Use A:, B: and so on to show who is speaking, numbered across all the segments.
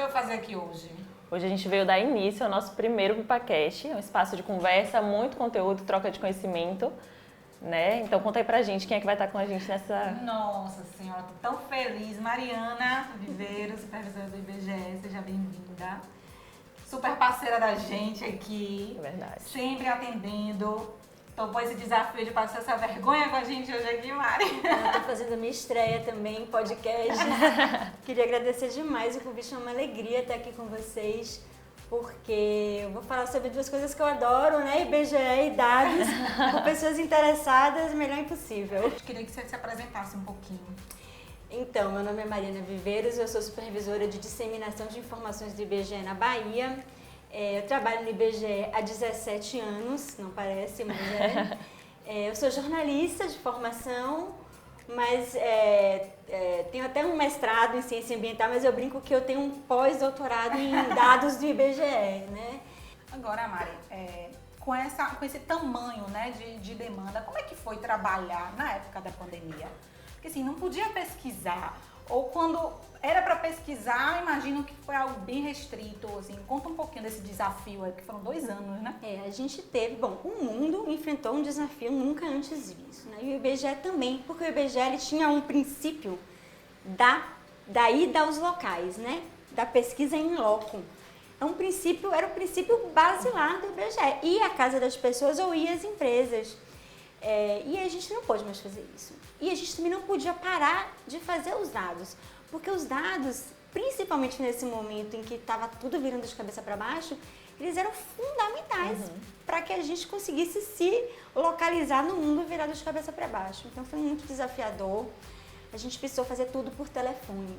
A: veio fazer aqui hoje?
B: Hoje a gente veio dar início ao nosso primeiro PipaCast, um espaço de conversa, muito conteúdo, troca de conhecimento, né? Então conta aí pra gente quem é que vai estar com a gente nessa...
A: Nossa Senhora, tô tão feliz. Mariana Viveiro, supervisora do IBGE, seja bem-vinda. Super parceira da gente aqui.
B: É verdade.
A: Sempre atendendo. Topou esse desafio de passar essa vergonha com a gente hoje aqui, Mari.
C: Eu estou fazendo a minha estreia também em podcast. Queria agradecer demais o convite, é uma alegria estar aqui com vocês, porque eu vou falar sobre duas coisas que eu adoro, né? IBGE e dados, com pessoas interessadas, melhor impossível.
A: Eu queria que você se apresentasse um pouquinho.
C: Então, meu nome é Mariana Viveiros, eu sou supervisora de disseminação de informações do IBGE na Bahia. Eu trabalho no IBGE há 17 anos, não parece, mas eu sou jornalista de formação, mas tenho até um mestrado em ciência ambiental, mas eu brinco que eu tenho um pós-doutorado em dados do IBGE, né?
A: Agora, Mari, com esse tamanho, né, de demanda, como é que foi trabalhar na época da pandemia? Porque assim, não podia pesquisar, ou quando era para pesquisar, imagino que foi algo bem restrito, assim. Conta um pouquinho desse desafio aí, que foram 2 anos, né?
C: A gente teve, o mundo enfrentou um desafio nunca antes visto, né? E o IBGE também, porque o IBGE ele tinha um princípio da ida aos locais, né? Da pesquisa em loco. Era o princípio basilar do IBGE. Ir à casa das pessoas ou ir às empresas. E a gente não pôde mais fazer isso. E a gente também não podia parar de fazer os dados. Porque os dados, principalmente nesse momento em que estava tudo virando de cabeça para baixo, eles eram fundamentais para que a gente conseguisse se localizar no mundo virado de cabeça para baixo. Então foi muito desafiador. A gente precisou fazer tudo por telefone.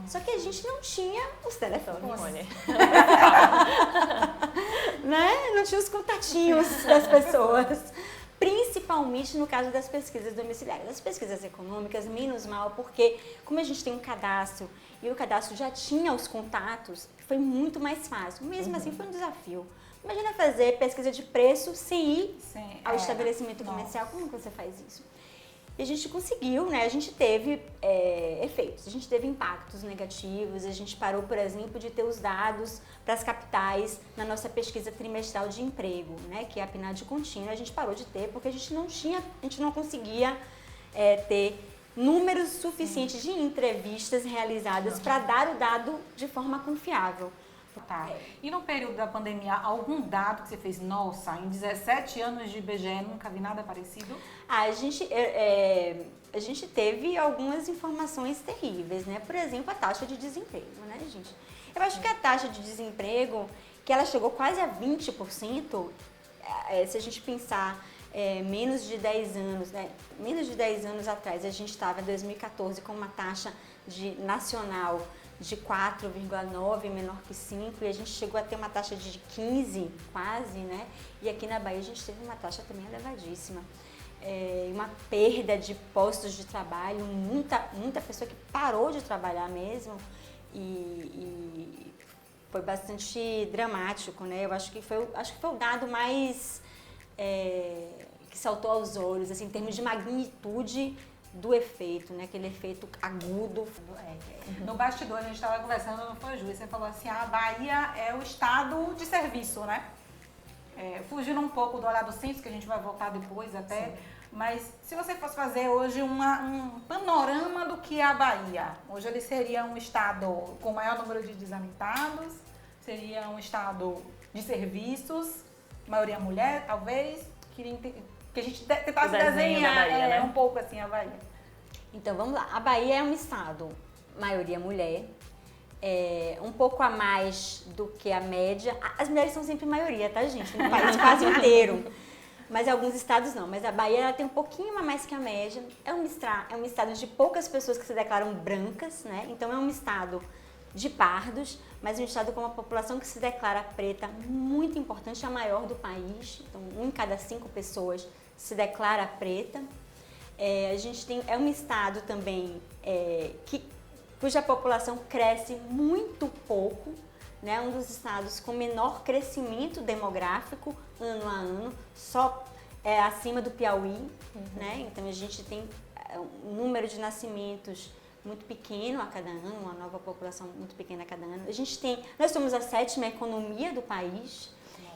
C: Só que a gente não tinha os telefones. Né? Não tinha os contatinhos das pessoas. Principalmente no caso das pesquisas domiciliares. As pesquisas econômicas, menos mal, porque como a gente tem um cadastro e o cadastro já tinha os contatos, foi muito mais fácil. Mesmo assim, foi um desafio. Imagina fazer pesquisa de preço sem ir ao estabelecimento comercial. Como você faz isso? E a gente conseguiu, né? A gente teve efeitos, a gente teve impactos negativos, a gente parou, por exemplo, de ter os dados para as capitais na nossa pesquisa trimestral de emprego, né? Que é a PNAD contínua, a gente parou de ter porque a gente não conseguia ter números suficientes de entrevistas realizadas para dar o dado de forma confiável.
A: Tá. E no período da pandemia, algum dado que você fez? Nossa, em 17 anos de IBGE nunca vi nada parecido?
C: A gente teve algumas informações terríveis, né? Por exemplo, a taxa de desemprego, né, gente? Eu acho que a taxa de desemprego, que ela chegou quase a 20%, se a gente pensar menos de 10 anos, né? Menos de 10 anos atrás, a gente estava em 2014 com uma taxa nacional de 4,9, menor que 5, e a gente chegou a ter uma taxa de 15, quase, né? E aqui na Bahia a gente teve uma taxa também elevadíssima. Uma perda de postos de trabalho, muita pessoa que parou de trabalhar mesmo, e foi bastante dramático, né? Eu acho que foi o dado mais que saltou aos olhos, assim, em termos de magnitude do efeito, né? Aquele efeito agudo.
A: No bastidor, a gente estava conversando, não foi, Ju? Você falou assim, a Bahia é o estado de serviço, né? Fugindo um pouco do olhar do censo, que a gente vai voltar depois até, sim. Mas se você fosse fazer hoje um panorama do que é a Bahia, hoje ele seria um estado com maior número de desalentados, seria um estado de serviços, maioria mulher, talvez, que a gente tentasse desenhar
B: Bahia, né?
A: Um pouco assim a Bahia.
C: Então vamos lá, a Bahia é um estado, maioria mulher, um pouco a mais do que a média. As mulheres são sempre maioria, tá, gente? No país quase inteiro. Mas alguns estados não. Mas a Bahia ela tem um pouquinho a mais que a média. É um estado de poucas pessoas que se declaram brancas, né? Então é um estado de pardos, mas um estado com uma população que se declara preta, muito importante, a maior do país. Então, 1 em cada 5 pessoas se declara preta. A gente é um estado também cuja população cresce muito pouco, né? Um dos estados com menor crescimento demográfico ano a ano, só acima do Piauí, né? Então a gente tem um número de nascimentos muito pequeno a cada ano, uma nova população muito pequena a cada ano. Nós somos a 7ª economia do país,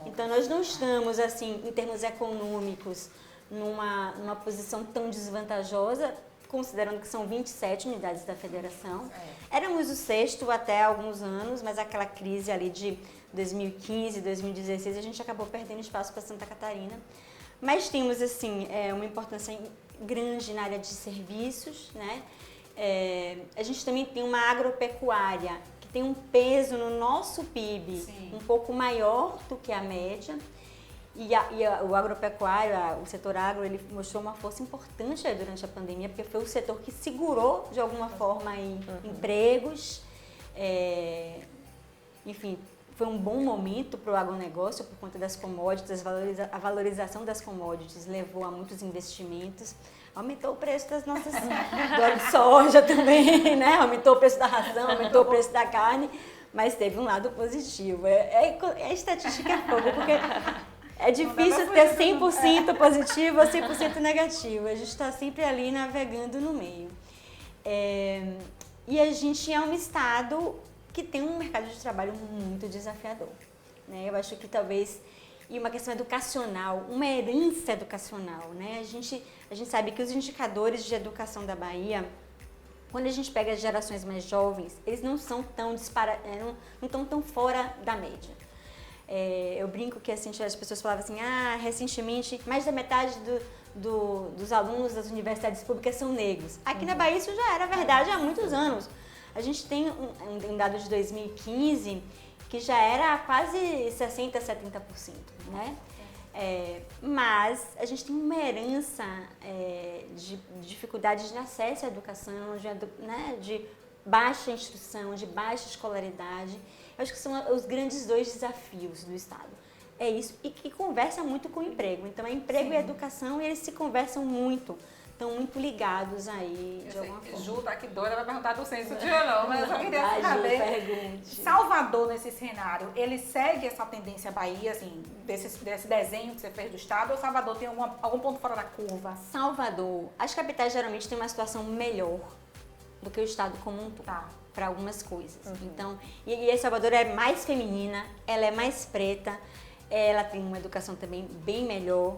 C: então nós não estamos, assim, em termos econômicos, numa posição tão desvantajosa, considerando que são 27 unidades da federação. Éramos o 6º até alguns anos, mas aquela crise ali de 2015, 2016, a gente acabou perdendo espaço para Santa Catarina. Mas temos, assim, uma importância grande na área de serviços, né? A gente também tem uma agropecuária que tem um peso no nosso PIB um pouco maior do que a média. O agropecuário, o setor agro, ele mostrou uma força importante aí durante a pandemia, porque foi o setor que segurou, de alguma forma, empregos. Enfim, foi um bom momento para o agronegócio por conta das commodities, a valorização das commodities levou a muitos investimentos. Aumentou o preço das nossas do óleo de soja também, né? Aumentou o preço da ração, aumentou o preço da carne, mas teve um lado positivo. A estatística é fogo, porque é difícil ter 100% positivo ou 100% negativo. A gente está sempre ali navegando no meio. E a gente é um estado que tem um mercado de trabalho muito desafiador, né? Eu acho que talvez, e uma questão educacional, uma herança educacional, né? A gente sabe que os indicadores de educação da Bahia, quando a gente pega as gerações mais jovens, eles não são tão não estão tão fora da média. Eu brinco que assim, as pessoas falavam assim, recentemente mais da metade dos alunos das universidades públicas são negros. Aqui na Bahia isso já era verdade há muitos anos. A gente tem um dado de 2015 que já era quase 60%, 70%, né? Mas a gente tem uma herança de dificuldades de acesso à educação, de baixa instrução, de baixa escolaridade. Eu acho que são os grandes 2 desafios do Estado. É isso, e que conversa muito com o emprego. Então, emprego e educação, eles se conversam muito. Estão muito ligados aí, de alguma forma.
A: Ju tá aqui doida, vai perguntar do censo de não, mas eu só queria saber.
C: Pergunte.
A: Salvador, nesse cenário, ele segue essa tendência Bahia, assim, desse desenho que você fez do Estado, ou Salvador tem algum ponto fora da curva?
C: Salvador, as capitais geralmente têm uma situação melhor do que o Estado como um todo, para algumas coisas. Então, e Salvador é mais feminina, ela é mais preta, ela tem uma educação também bem melhor.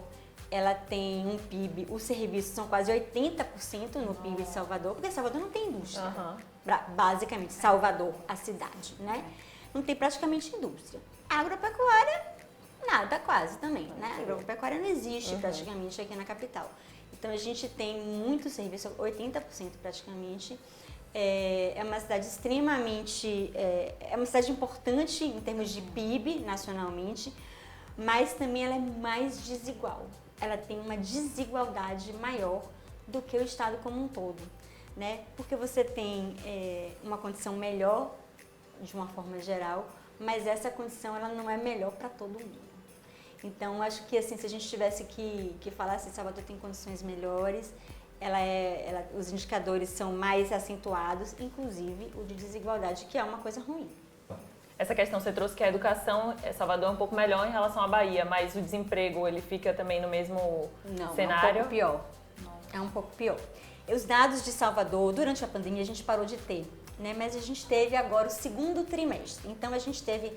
C: Ela tem um PIB, os serviços são quase 80% no PIB de Salvador, porque Salvador não tem indústria. Basicamente, Salvador, a cidade, né? Não tem praticamente indústria. Agropecuária, nada quase também, né? Agropecuária não existe praticamente aqui na capital. Então, a gente tem muito serviço, 80% praticamente. É uma cidade extremamente... É uma cidade importante em termos de PIB nacionalmente, mas também ela é mais desigual. Ela tem uma desigualdade maior do que o Estado como um todo, né? Porque você tem uma condição melhor, de uma forma geral, mas essa condição ela não é melhor para todo mundo. Então, acho que assim, se a gente tivesse que falar assim, Salvador tem condições melhores, os indicadores são mais acentuados, inclusive o de desigualdade, que é uma coisa ruim.
B: Essa questão, você trouxe que a educação, Salvador é um pouco melhor em relação à Bahia, mas o desemprego, ele fica também no mesmo cenário?
C: É um pouco pior. É um pouco pior. Os dados de Salvador, durante a pandemia, a gente parou de ter, né? Mas a gente teve agora o 2º trimestre. Então, a gente teve,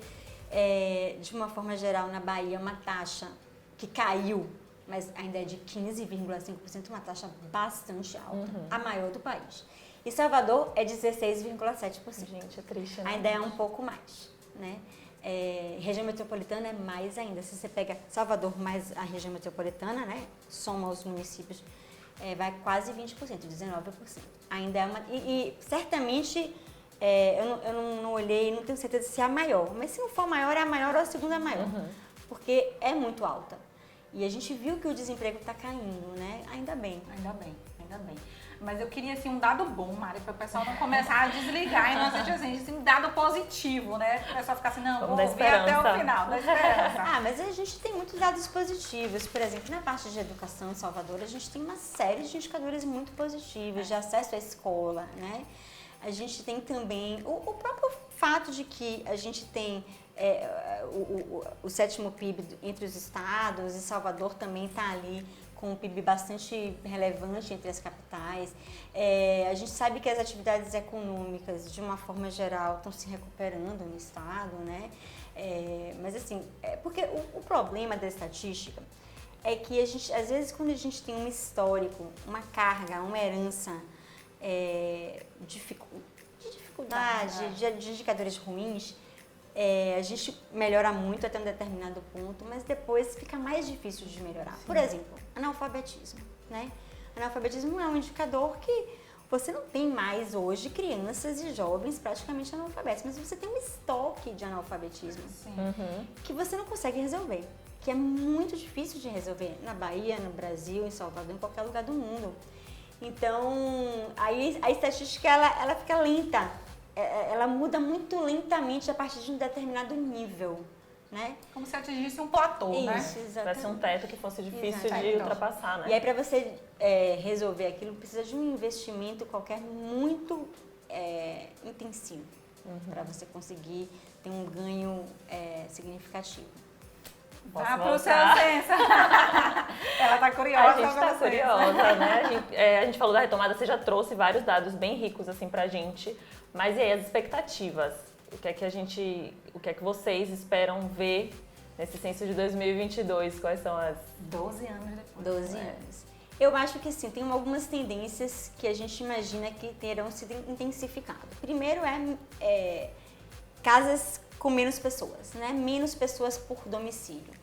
C: de uma forma geral, na Bahia, uma taxa que caiu, mas ainda é de 15,5%, uma taxa bastante alta, a maior do país. E Salvador é 16,7%.
B: Gente, é triste, né?
C: Ainda é um pouco mais, né? Região metropolitana é mais ainda. Se você pega Salvador mais a região metropolitana, né? Soma os municípios, vai quase 20%, 19%. Ainda é uma... E certamente, eu não olhei, não tenho certeza se é a maior. Mas se não for a maior, é a maior ou a segunda maior. Porque é muito alta. E a gente viu que o desemprego está caindo, né? Ainda bem.
A: Ainda bem. Mas eu queria, assim, um dado bom, Mari, para o pessoal não começar a desligar e nós assim, um dado positivo, né? O pessoal ficar assim, não, vou ouvir até o final, da esperança.
C: Mas a gente tem muitos dados positivos. Por exemplo, na parte de educação em Salvador, a gente tem uma série de indicadores muito positivos, de acesso à escola, né? A gente tem também o próprio fato de que a gente tem o 7º PIB entre os estados, e Salvador também está ali com um PIB bastante relevante entre as capitais. A gente sabe que as atividades econômicas, de uma forma geral, estão se recuperando no estado, né? Mas assim, porque o problema da estatística é que a gente, às vezes, quando a gente tem um histórico, uma carga, uma herança de dificuldade, de indicadores ruins, a gente melhora muito até um determinado ponto, mas depois fica mais difícil de melhorar. Sim. Por exemplo, analfabetismo, né? Analfabetismo é um indicador que você não tem mais hoje crianças e jovens praticamente analfabetos, mas você tem um estoque de analfabetismo que você não consegue resolver, que é muito difícil de resolver na Bahia, no Brasil, em Salvador, em qualquer lugar do mundo. Então, aí a estatística ela fica lenta. Ela muda muito lentamente a partir de um determinado nível, né?
A: Como se atingisse um platô, né?
C: Isso, exatamente.
B: Parece um teto que fosse difícil de ultrapassar, né?
C: E aí, para você resolver aquilo, precisa de um investimento qualquer muito intensivo, para você conseguir ter um ganho significativo.
A: Vá pro seu Sensa. Ela tá curiosa.
B: A gente tá curiosa, né? A gente falou da retomada, você já trouxe vários dados bem ricos assim pra gente. Mas e aí, as expectativas? O que é que vocês esperam ver nesse censo de 2022? Quais são as...
A: 12 anos depois.
C: 12 anos. Eu acho que sim, tem algumas tendências que a gente imagina que terão sido intensificadas. Primeiro casas com menos pessoas, né? Menos pessoas por domicílio.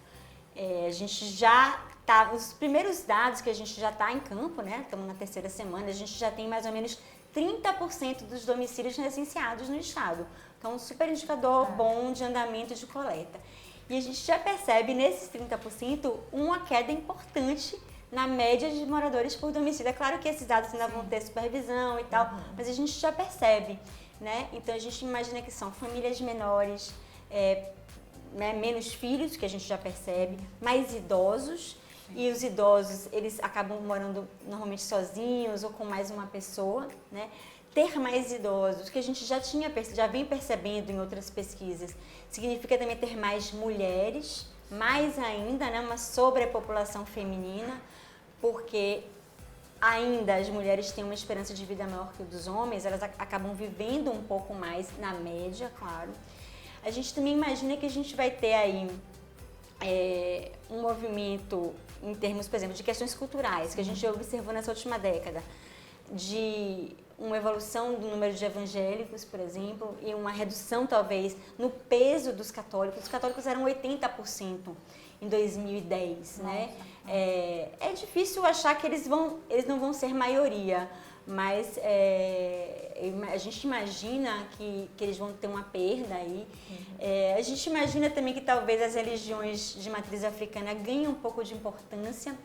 C: A gente já tá, os primeiros dados que a gente já está em campo, né? Estamos na terceira semana, a gente já tem mais ou menos 30% dos domicílios recenseados no estado. Então, um super indicador bom de andamento de coleta. E a gente já percebe nesses 30% uma queda importante na média de moradores por domicílio. É claro que esses dados ainda vão ter supervisão e tal, mas a gente já percebe, né? Então, a gente imagina que são famílias menores, menos filhos, que a gente já percebe, mais idosos. E os idosos, eles acabam morando normalmente sozinhos ou com mais uma pessoa, né? Ter mais idosos, que a gente já vem percebendo em outras pesquisas, significa também ter mais mulheres, mais ainda, né? Uma sobrepopulação feminina, porque ainda as mulheres têm uma esperança de vida maior que a dos homens, elas acabam vivendo um pouco mais na média, claro. A gente também imagina que a gente vai ter aí um movimento em termos, por exemplo, de questões culturais, que a gente observou nessa última década, de uma evolução do número de evangélicos, por exemplo, e uma redução, talvez, no peso dos católicos. Os católicos eram 80% em 2010, né? É difícil achar que eles não vão ser maioria, mas a gente imagina que eles vão ter uma perda aí. A gente imagina também que talvez as religiões de matriz africana ganhem um pouco de importância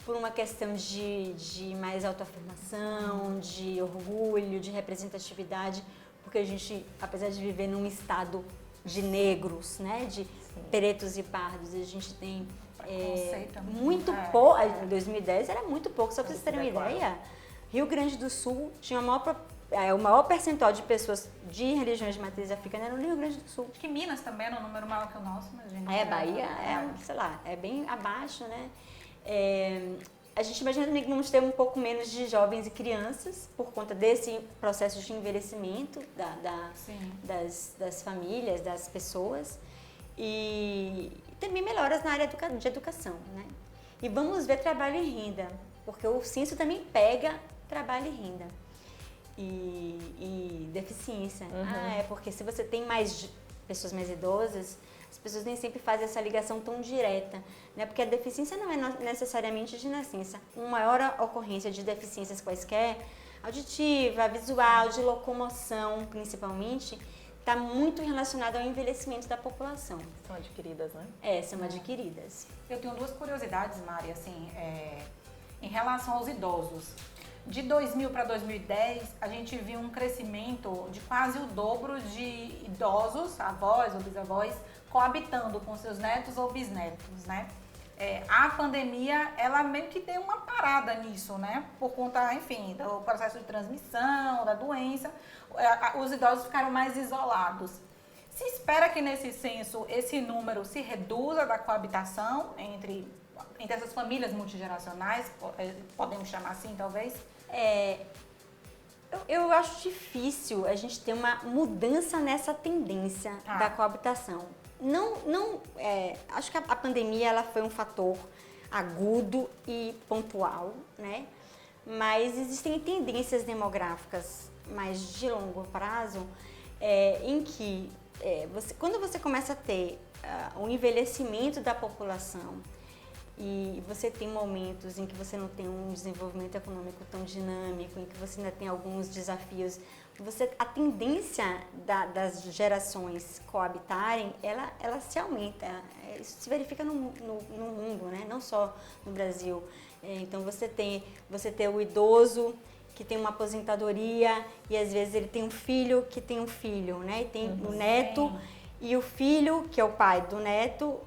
C: por uma questão de mais autoafirmação, de orgulho, de representatividade, porque a gente, apesar de viver num estado de negros, né, de pretos e pardos, a gente tem muito pouco. Em 2010 era muito pouco, só para vocês terem uma ideia. Rio Grande do Sul tinha o maior percentual de pessoas de religiões de matriz africana era no Rio Grande do Sul.
A: Acho que Minas também era um número maior que o nosso, mas gente.
C: Bahia sei lá, é bem abaixo, né? A gente imagina também que vamos ter um pouco menos de jovens e crianças por conta desse processo de envelhecimento das famílias, das pessoas, e também melhoras na área de educação, né? E vamos ver trabalho e renda, porque o censo também pega trabalho e renda e deficiência. Porque se você tem pessoas mais idosas, as pessoas nem sempre fazem essa ligação tão direta, né? Porque a deficiência não é necessariamente de nascença. Uma maior ocorrência de deficiências quaisquer, auditiva, visual, de locomoção, principalmente, está muito relacionada ao envelhecimento da população.
B: São adquiridas, né?
C: São adquiridas.
A: Eu tenho duas curiosidades, Mari, assim, em relação aos idosos. De 2000 para 2010, a gente viu um crescimento de quase o dobro de idosos, avós ou bisavós, coabitando com seus netos ou bisnetos, né? A pandemia, ela meio que deu uma parada nisso, né? Por conta, enfim, do processo de transmissão, da doença, os idosos ficaram mais isolados. Se espera que nesse censo esse número se reduza da coabitação entre entre essas famílias multigeracionais, podemos chamar assim, talvez?
C: Eu acho difícil a gente ter uma mudança nessa tendência da coabitação. Acho que a pandemia ela foi um fator agudo e pontual, né? Mas existem tendências demográficas mais de longo prazo em que quando você começa a ter um envelhecimento da população e você tem momentos em que você não tem um desenvolvimento econômico tão dinâmico, em que você ainda tem alguns desafios, a tendência das gerações coabitarem, ela se aumenta. Isso se verifica no mundo, né? Não só no Brasil. Então você tem o idoso que tem uma aposentadoria e às vezes ele tem um filho que tem um filho, né? E tem o neto e o filho, que é o pai do neto,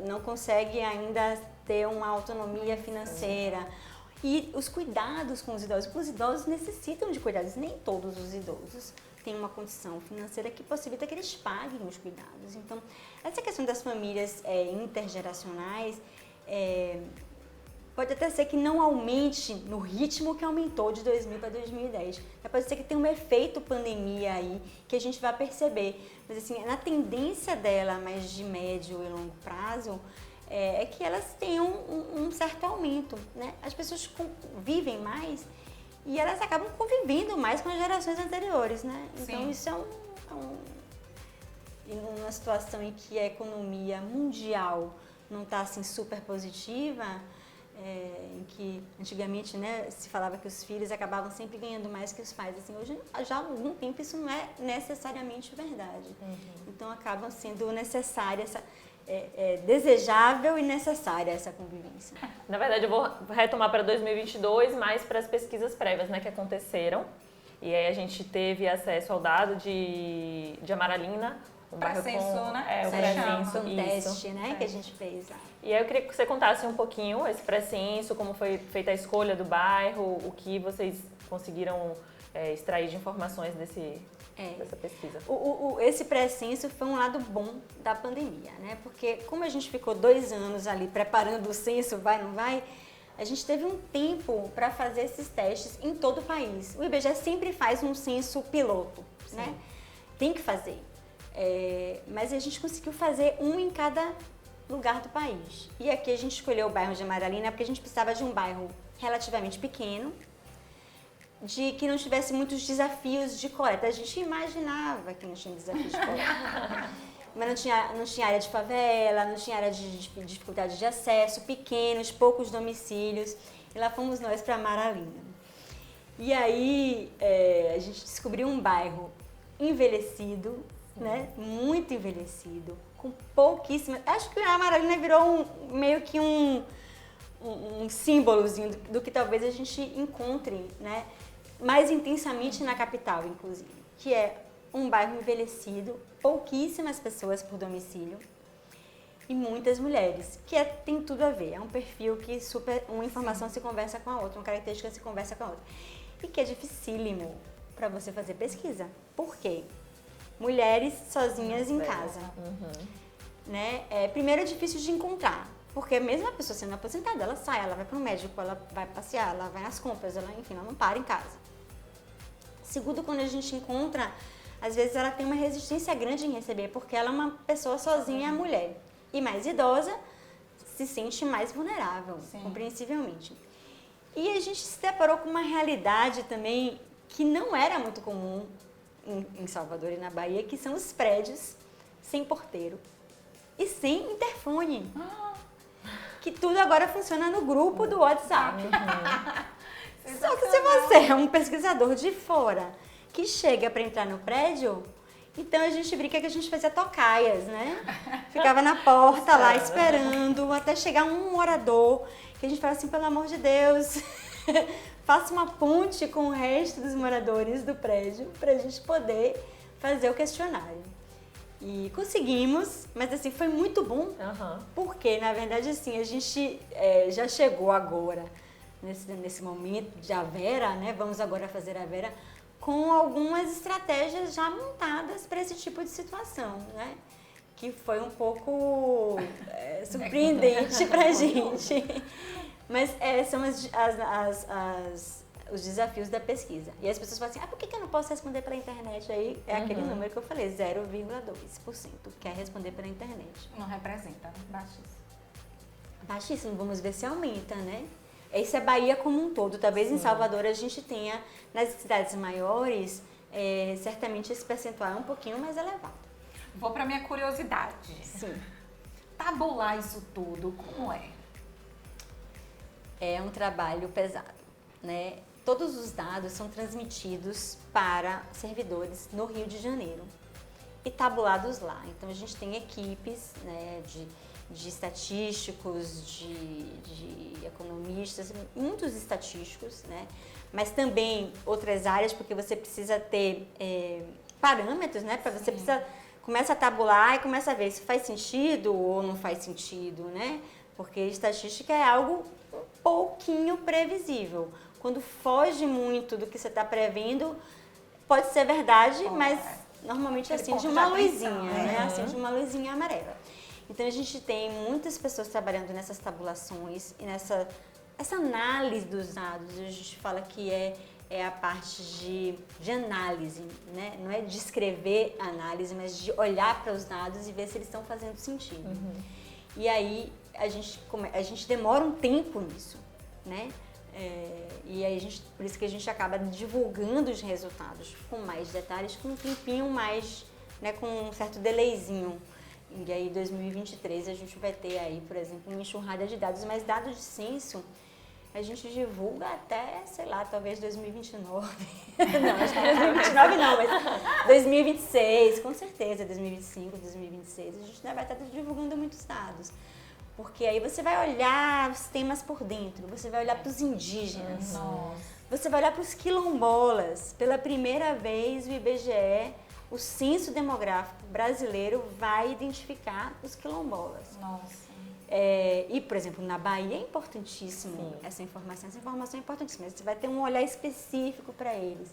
C: não consegue ainda ter uma autonomia financeira. E os cuidados com os idosos necessitam de cuidados. Nem todos os idosos têm uma condição financeira que possibilita que eles paguem os cuidados. Então, essa questão das famílias intergeracionais pode até ser que não aumente no ritmo que aumentou de 2000 para 2010. Pode ser que tenha um efeito pandemia aí que a gente vai perceber. Mas assim, na tendência dela, mais de médio e longo prazo, é que elas tenham um certo aumento, né? As pessoas vivem mais e elas acabam convivendo mais com as gerações anteriores, né? Então isso é uma situação em que a economia mundial não está assim super positiva, em que antigamente, né, se falava que os filhos acabavam sempre ganhando mais que os pais. Assim, hoje, já há algum tempo, isso não é necessariamente verdade. Então, acaba sendo necessária, desejável e necessária essa convivência.
B: Na verdade, eu vou retomar para 2022, mais para as pesquisas prévias, né, que aconteceram. E aí a gente teve acesso ao dado de Amaralina, um bairro
A: pré-censo, né?
B: O pré-censo,
C: um teste, né, que a gente fez.
B: E aí eu queria que você contasse um pouquinho esse pré-censo, como foi feita a escolha do bairro, o que vocês conseguiram extrair de informações dessa pesquisa.
C: Esse pré-censo foi um lado bom da pandemia, né? Porque como a gente ficou 2 anos ali preparando o censo, vai, não vai, a gente teve um tempo para fazer esses testes em todo o país. O IBGE sempre faz um censo piloto, né? Tem que fazer. Mas a gente conseguiu fazer um em cada lugar do país. E aqui a gente escolheu o bairro de Amaralina porque a gente precisava de um bairro relativamente pequeno, que não tivesse muitos desafios de coleta. A gente imaginava que não tinha desafios de coleta. Mas não tinha área de favela, não tinha área de dificuldade de acesso, pequenos, poucos domicílios. E lá fomos nós para Amaralina. E aí a gente descobriu um bairro envelhecido, né? Muito envelhecido, com pouquíssimas... Acho que a Amaralina virou meio que um símbolozinho do que talvez a gente encontre, né? Mais intensamente na capital, inclusive, que é um bairro envelhecido, pouquíssimas pessoas por domicílio e muitas mulheres, que tem tudo a ver. É um perfil que uma informação se conversa com a outra, uma característica se conversa com a outra. E que é dificílimo para você fazer pesquisa. Por quê? Mulheres sozinhas em casa. Né? Primeiro é difícil de encontrar, porque mesmo a pessoa sendo aposentada, ela sai, ela vai para o médico, ela vai passear, ela vai às compras, ela não para em casa. Segundo, quando a gente encontra, às vezes ela tem uma resistência grande em receber, porque ela é uma pessoa sozinha, mulher. E mais idosa, se sente mais vulnerável, compreensivelmente. E a gente se deparou com uma realidade também que não era muito comum em Salvador e na Bahia, que são os prédios sem porteiro e sem interfone. Que tudo agora funciona no grupo do WhatsApp. Só que se você é um pesquisador de fora que chega para entrar no prédio, então a gente brinca que a gente fazia tocaias, né? Ficava na porta lá esperando até chegar um morador, que a gente fala assim, pelo amor de Deus, faça uma ponte com o resto dos moradores do prédio para a gente poder fazer o questionário. E conseguimos, mas assim, foi muito bom, porque na verdade assim, a gente já chegou agora, nesse momento de a Vera, né? Vamos agora fazer a Vera, com algumas estratégias já montadas para esse tipo de situação, né? que foi um pouco surpreendente pra gente. Mas são os desafios da pesquisa. E as pessoas falam assim, por que eu não posso responder pela internet? Aí é aquele número que eu falei, 0,2% quer responder pela internet.
A: Não representa, baixíssimo.
C: Baixíssimo, vamos ver se aumenta, né? Isso é Bahia como um todo. Talvez em Salvador a gente tenha, nas cidades maiores, certamente esse percentual é um pouquinho mais elevado.
A: Vou para minha curiosidade.
C: Sim.
A: Tabular isso tudo, como é?
C: É um trabalho pesado, né? Todos os dados são transmitidos para servidores no Rio de Janeiro e tabulados lá. Então a gente tem equipes, né, de estatísticos, de economistas, muitos estatísticos, né? Mas também outras áreas, porque você precisa ter parâmetros, né? Você precisa começa a tabular e começa a ver se faz sentido ou não faz sentido, né? Porque estatística é algo um pouquinho previsível. Quando foge muito do que você está prevendo, pode ser verdade, mas normalmente acende uma luzinha, né? Acende uma luzinha amarela. Então a gente tem muitas pessoas trabalhando nessas tabulações e nessa análise dos dados. A gente fala que é a parte de análise, né? Não é de escrever análise, mas de olhar para os dados e ver se eles estão fazendo sentido. E aí a gente demora um tempo nisso, né? E aí por isso que a gente acaba divulgando os resultados com mais detalhes, com um tempinho mais, né, com um certo delayzinho. E aí, em 2023, a gente vai ter aí, por exemplo, uma enxurrada de dados, mas dados de censo a gente divulga até, sei lá, talvez 2029. Não, acho que 2029 não, mas 2026, com certeza, 2025, 2026, a gente ainda vai estar divulgando muitos dados. Porque aí você vai olhar os temas por dentro, você vai olhar para os indígenas, você vai olhar para os quilombolas. Pela primeira vez, o IBGE, o censo demográfico brasileiro, vai identificar os quilombolas. E, por exemplo, na Bahia é importantíssimo essa informação é importantíssima, você vai ter um olhar específico para eles.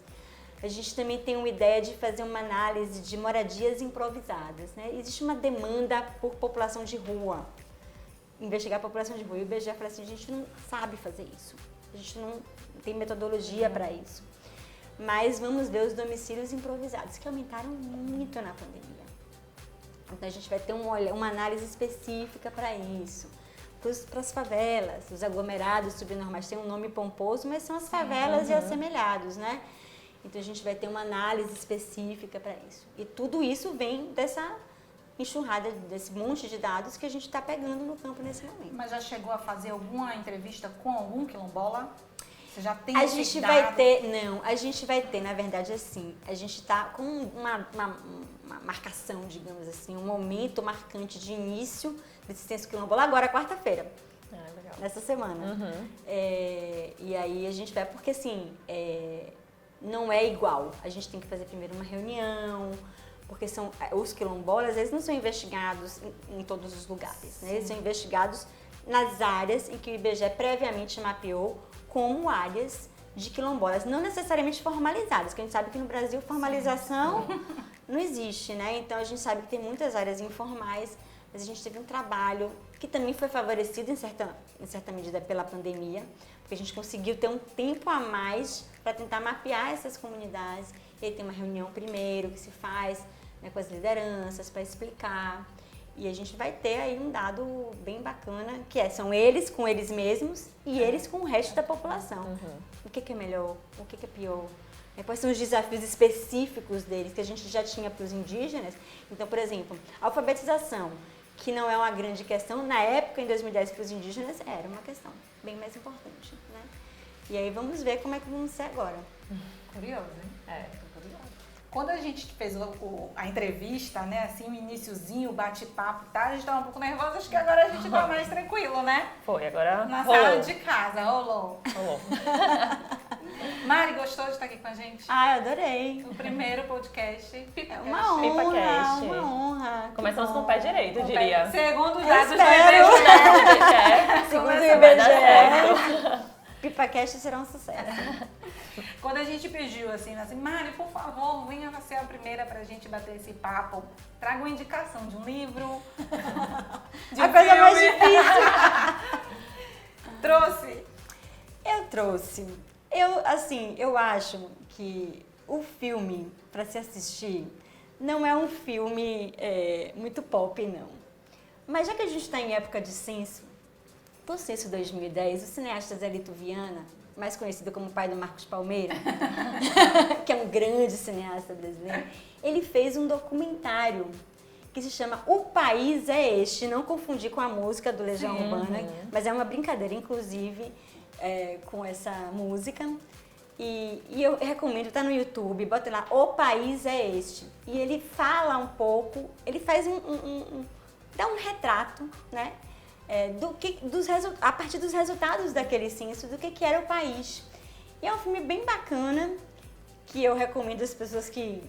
C: A gente também tem uma ideia de fazer uma análise de moradias improvisadas, né? Existe uma demanda por população de rua, investigar a população de rua, e o IBGE fala assim, a gente não sabe fazer isso, a gente não tem metodologia para isso. Mas vamos ver os domicílios improvisados, que aumentaram muito na pandemia. Então a gente vai ter uma análise específica para isso. Para as favelas, os aglomerados subnormais, tem um nome pomposo, mas são as favelas e assemelhados, né? Então a gente vai ter uma análise específica para isso. E tudo isso vem dessa enxurrada, desse monte de dados que a gente está pegando no campo nesse momento.
A: Mas já chegou a fazer alguma entrevista com algum quilombola? Você já tem
C: a gente vai ter, na verdade, assim, a gente está com uma marcação, digamos assim, um momento marcante de início desse censo quilombola agora, quarta-feira, nessa semana. E aí a gente vai, porque assim, não é igual, a gente tem que fazer primeiro uma reunião, porque os quilombolas, eles não são investigados em todos os lugares, né? Eles são investigados nas áreas em que o IBGE previamente mapeou como áreas de quilombolas, não necessariamente formalizadas, porque a gente sabe que no Brasil formalização não existe, né? Então a gente sabe que tem muitas áreas informais, mas a gente teve um trabalho que também foi favorecido em certa medida pela pandemia, porque a gente conseguiu ter um tempo a mais para tentar mapear essas comunidades. E aí tem uma reunião primeiro que se faz, né, com as lideranças para explicar. E a gente vai ter aí um dado bem bacana, que são eles com eles mesmos e eles com o resto da população. O que é melhor? O que é pior? Quais são os desafios específicos deles, que a gente já tinha para os indígenas? Então, por exemplo, a alfabetização, que não é uma grande questão, na época, em 2010, para os indígenas, era uma questão bem mais importante, né? E aí vamos ver como é que vamos ser agora.
A: Curioso, hein? Quando a gente fez a entrevista, né, assim, o iniciozinho, o bate-papo, tá? A gente tava um pouco nervosa, acho que agora a gente tá mais tranquilo, né?
B: Foi, agora
A: na
B: rolou.
A: Sala de casa, rolou. Mari, gostou de estar aqui com a gente?
C: Ah, eu adorei.
A: O primeiro podcast PipaCast.
C: Uma honra,
B: PipaCast.
C: uma honra.
B: Começamos com o pé direito, eu diria.
A: Segundo os dados do
C: espero.
A: IBGE.
C: Segundo o
B: Vai dar
C: IBGE.
B: certo.
C: PipaCast será um sucesso.
A: Quando a gente pediu assim, Mari, por favor, venha ser a primeira pra gente bater esse papo. Traga uma indicação de um livro, de
C: A
A: um
C: coisa mais
A: filme.
C: difícil.
A: Trouxe.
C: Eu trouxe. Eu acho que o filme, para se assistir, não é um filme muito pop, não. Mas já que a gente está em época de censo, no censo 2010, o cineasta Zé Lito Viana, mais conhecido como pai do Marcos Palmeira, que é um grande cineasta brasileiro, ele fez um documentário que se chama O País é Este, não confundir com a música do Legião Urbana, mas é uma brincadeira, inclusive, com essa música. E eu recomendo, tá no YouTube, bota lá, O País é Este. E ele fala um pouco, ele faz dá um retrato, né? A partir dos resultados daquele censo, do que era o país. E é um filme bem bacana, que eu recomendo às pessoas que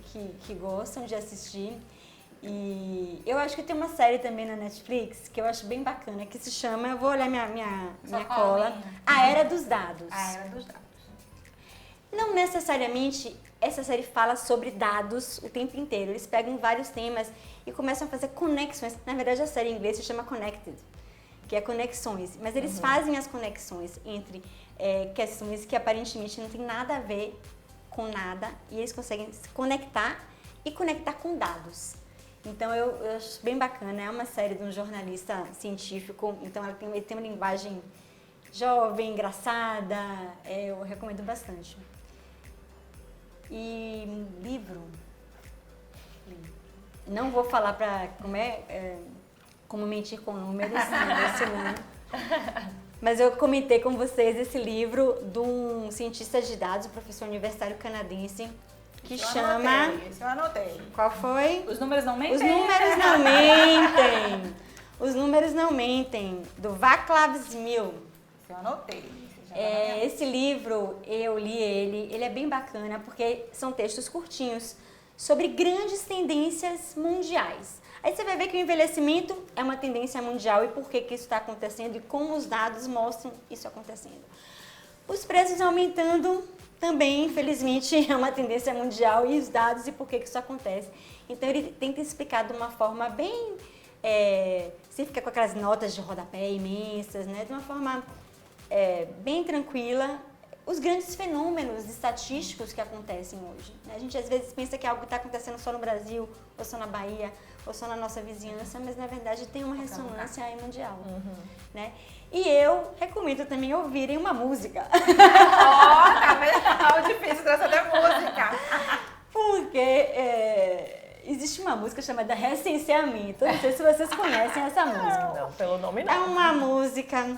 C: gostam de assistir. E eu acho que tem uma série também na Netflix, que eu acho bem bacana, que se chama, eu vou olhar minha cola, A Era dos Dados.
A: A Era dos Dados.
C: Não necessariamente essa série fala sobre dados o tempo inteiro. Eles pegam vários temas e começam a fazer conexões. Na verdade, a série em inglês se chama Connected, que é conexões. Mas eles fazem as conexões entre questões que aparentemente não tem nada a ver com nada e eles conseguem se conectar e conectar com dados. Então, eu acho bem bacana. É uma série de um jornalista científico, então ela tem uma linguagem jovem, engraçada. Eu recomendo bastante. E livro, não vou falar como mentir com números, mas eu comentei com vocês esse livro de um cientista de dados, professor universitário canadense, que chama...
A: Eu anotei.
C: Qual foi?
A: Os números não mentem?
C: Os números não mentem. Os números não mentem, do Václav Smil.
A: Eu anotei.
C: Esse livro, eu li ele é bem bacana porque são textos curtinhos sobre grandes tendências mundiais. Aí você vai ver que o envelhecimento é uma tendência mundial e por que isso está acontecendo e como os dados mostram isso acontecendo. Os preços aumentando também, infelizmente, é uma tendência mundial e os dados e por que isso acontece. Então ele tenta explicar de uma forma bem... você fica com aquelas notas de rodapé imensas, né? De uma forma... bem tranquila, os grandes fenômenos estatísticos que acontecem hoje. A gente às vezes pensa que algo está acontecendo só no Brasil, ou só na Bahia, ou só na nossa vizinhança, mas na verdade tem uma ressonância aí mundial. Né? E eu recomendo também ouvirem uma música.
A: Tá vendo? É difícil trazer da música.
C: Porque existe uma música chamada Recenseamento. Não sei se vocês conhecem essa música.
B: Não, pelo nome não.
C: É uma música...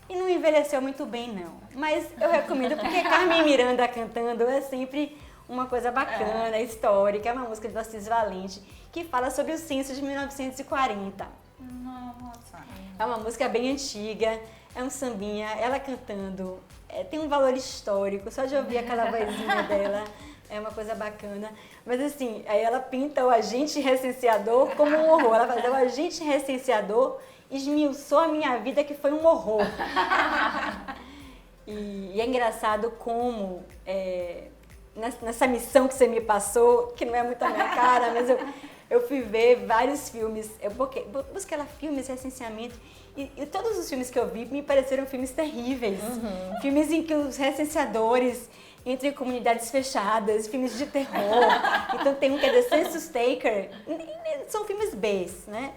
C: E não envelheceu muito bem, não. Mas eu recomendo, porque Carmen Miranda cantando é sempre uma coisa bacana, histórica. É uma música de Assis Valente, que fala sobre o censo de 1940.
A: Nossa.
C: É uma música bem antiga, é um sambinha, ela cantando. Tem um valor histórico, só de ouvir aquela vozinha dela é uma coisa bacana. Mas assim, aí ela pinta o agente recenseador como um horror. Ela faz o agente recenseador esmiuçou a minha vida, que foi um horror. E é engraçado como, nessa missão que você me passou, que não é muito a minha cara, mas eu fui ver vários filmes, eu busquei lá filmes, recenseamento, e todos os filmes que eu vi me pareceram filmes terríveis. Filmes em que os recenseadores entram em comunidades fechadas, filmes de terror. Então tem um que é The Census Taker, são filmes Bs, né?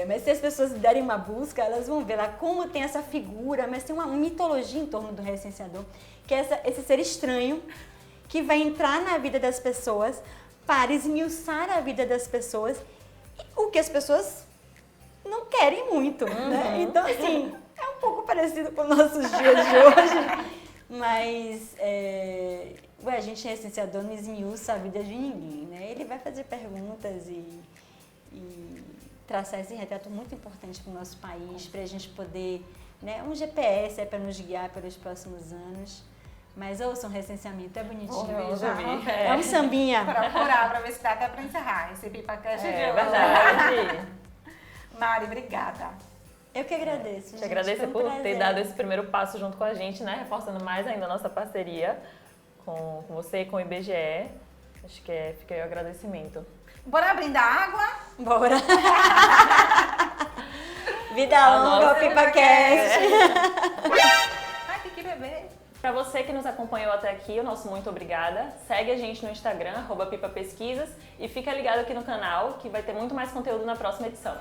C: Mas se as pessoas derem uma busca, elas vão ver lá como tem essa figura, mas tem uma mitologia em torno do recenseador, que é esse ser estranho que vai entrar na vida das pessoas para esmiuçar a vida das pessoas, o que as pessoas não querem muito, né? Então, assim, é um pouco parecido com os nossos dias de hoje, mas o agente recenseador não esmiuça a vida de ninguém, né? Ele vai fazer perguntas e traçar esse retrato muito importante para o nosso país, para a gente poder, né, um GPS para nos guiar pelos próximos anos. Mas ouçam um recenseamento, é bonitinho. É um sambinha.
A: Procurar para ver se dá até para encerrar esse PipaCast de hoje.
B: É verdade.
A: Mari, obrigada.
C: Eu que agradeço,
B: Te
C: gente.
B: agradecer
C: Foi um
B: por
C: prazer.
B: ter dado esse primeiro passo junto com a gente, né? Reforçando mais ainda a nossa parceria com você e com o IBGE. Acho que fica aí o agradecimento.
A: Bora brindar água?
C: Bora. Vida
B: A
C: longa ao
B: nossa-
C: PipaCast.
A: Ai, tem que beber.
B: Para você que nos acompanhou até aqui, o nosso muito obrigada. Segue a gente no Instagram, @pipapesquisas, e fica ligado aqui no canal que vai ter muito mais conteúdo na próxima edição.